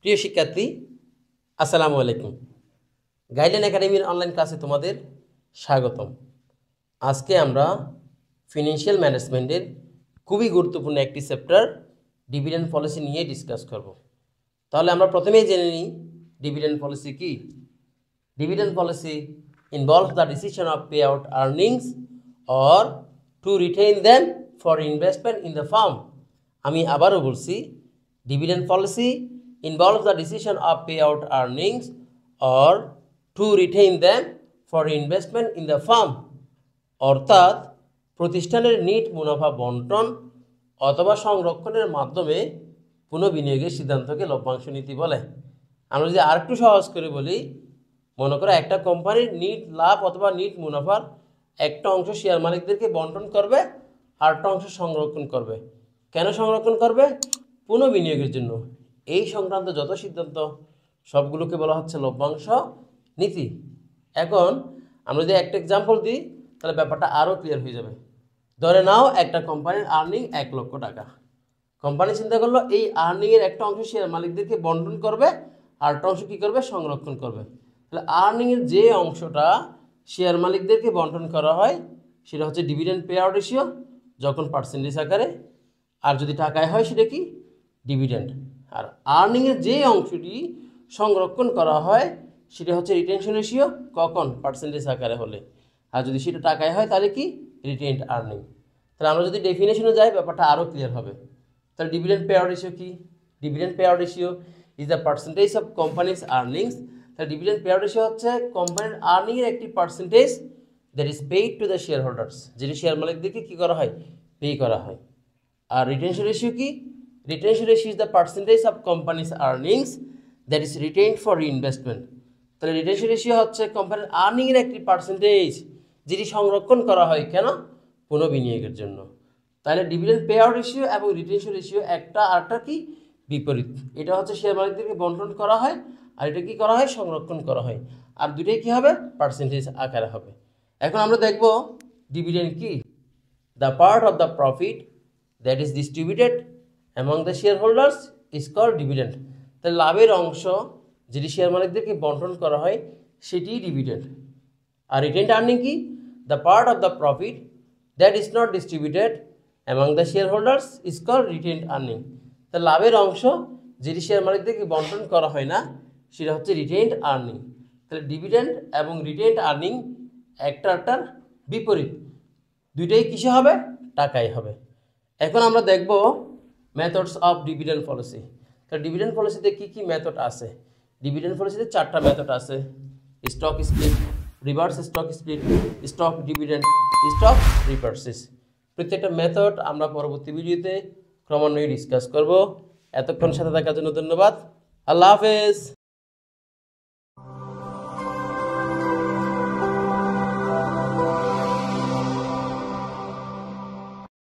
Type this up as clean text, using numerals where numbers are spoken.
প্রিয় শিক্ষার্থী, আসসালামু আলাইকুম। গাইডলাইন একাডেমির অনলাইন ক্লাসে তোমাদের স্বাগতম। আজকে আমরা ফিনান্সিয়াল ম্যানেজমেন্টের খুবই গুরুত্বপূর্ণ একটি চ্যাপ্টার ডিভিডেন্ড পলিসি নিয়ে ডিসকাস করব। তাহলে আমরা প্রথমেই জেনে নিই ডিভিডেন্ড পলিসি কি। Dividend policy involves the decision of payout earnings or to retain them for investment in the firm. আমি আবারও বলছি, dividend policy involves the decision of payout earnings or to retain them for investment in the firm. অর্থাৎ প্রতিষ্ঠানের NEET মুনাফা বন্টন অথবা সংরক্ষণের মাধ্যমে পুনঃবিনিয়োগের সিদ্ধান্তকে লভ্যাংশ নীতি বলে। আমরা যদি আরেকটু সহজ করে বলি, মনে করো একটা কোম্পানির নিট লাভ অথবা নিট মুনাফার একটা অংশ শেয়ার মালিকদেরকে বন্টন করবে, আরেকটা অংশ সংরক্ষণ করবে। কেন সংরক্ষণ করবে? পুনঃবিনিয়োগের জন্য। এই সংক্রান্ত যত সিদ্ধান্ত সবগুলোকে বলা হচ্ছে লভ্যাংশ নীতি। এখন আমরা যদি একটা এক্সাম্পল দিই তাহলে ব্যাপারটা আরও ক্লিয়ার হয়ে যাবে। ধরে নাও একটা কোম্পানির আর্নিং 1 লক্ষ টাকা। কোম্পানি চিন্তা করলো এই আর্নিংয়ের একটা অংশ শেয়ার মালিকদেরকে বন্টন করবে, আরেকটা অংশ কী করবে? সংরক্ষণ করবে। তাহলে আর্নিংয়ের যে অংশটা শেয়ার মালিকদেরকে বন্টন করা হয় সেটা হচ্ছে ডিভিডেন্ড পে আউট রেশিও, যখন পার্সেন্টেজ আকারে, আর যদি টাকায় হয় সেটা কি? ডিভিডেন্ড। আর আর্নিংয়ের যে অংশটি সংরক্ষণ করা হয় সেটা হচ্ছে রিটেনশন রেশিও, কখন? পার্সেন্টেজ আকারে হলে। আর যদি সেটা টাকায় হয় তাহলে কি? রিটেনড আর্নিং। তাহলে আমরা যদি ডেফিনেশনে যাই ব্যাপারটা আরও ক্লিয়ার হবে। তাহলে ডিভিডেন্ড পে আউট রেশিও কি? Dividend pay out ratio is the percentage of companies earnings. তাহলে ডিভিডেন্ড পে আউট রেশিও হচ্ছে কোম্পানির আর্নিংয়ের একটি percentage that is paid to the share holders, যেটি শেয়ার মালিকদেরকে কী করা হয়? পে করা হয়। আর রিটেনশন রেশিও কি? Retention ratio is the percentage of companies earnings that is retained for reinvestment. তাহলে রিটেনশন রেশিও হচ্ছে কোম্পানির আর্নিংয়ের একটি পার্সেন্টেজ যেটি সংরক্ষণ করা হয়, কেন? পুনঃবিনিয়োগের জন্য। তাহলে ডিভিডেন্ড পে আউট রেশিও এবং রিটেনশন রেশিও একটা আরটা কি? বিপরীত। এটা হচ্ছে শেয়ার মালিকদেরকে বন্টন করা হয়, আর এটা কি করা হয়? সংরক্ষণ করা হয়। আর দুটোই কী হবে? পার্সেন্টেজ আকারে হবে। এখন আমরা দেখব ডিভিডেন্ড কি। The part of the profit that is distributed among the share holders is called dividend. তাহলে লাভের অংশ যেটি শেয়ার মালিকদেরকে বন্টন করা হয় সেটিই ডিভিডেন্ড। আর রিটেনড আর্নিং কি? The part of the profit that is not distributed among the share holders is called retained earning. তা লাভের অংশ যেটি শেয়ার মালিকদেরকে বন্টন করা হয় না সেটা হচ্ছে রিটেনড আর্নিং। তাহলে ডিভিডেন্ড এবং রিটেনড আর্নিং একটার বিপরীত, দুইটাই কিসে হবে? টাকায় হবে। এখন আমরা দেখব মেথডস অফ ডিভিডেন্ড পলিসি। তাহলে ডিভিডেন্ড পলিসিতে কী কী মেথড আছে? ডিভিডেন্ড পলিসিতে 4টা মেথড আছে: stock split, reverse stock split, stock dividend, stock repurchase. প্রত্যেকটা মেথড আমরা পরবর্তী ভিডিওতে ক্রমান্বয়ে ডিসকাস করব। এতক্ষণ সাথে থাকার জন্য ধন্যবাদ। আল্লাহ হাফেজ।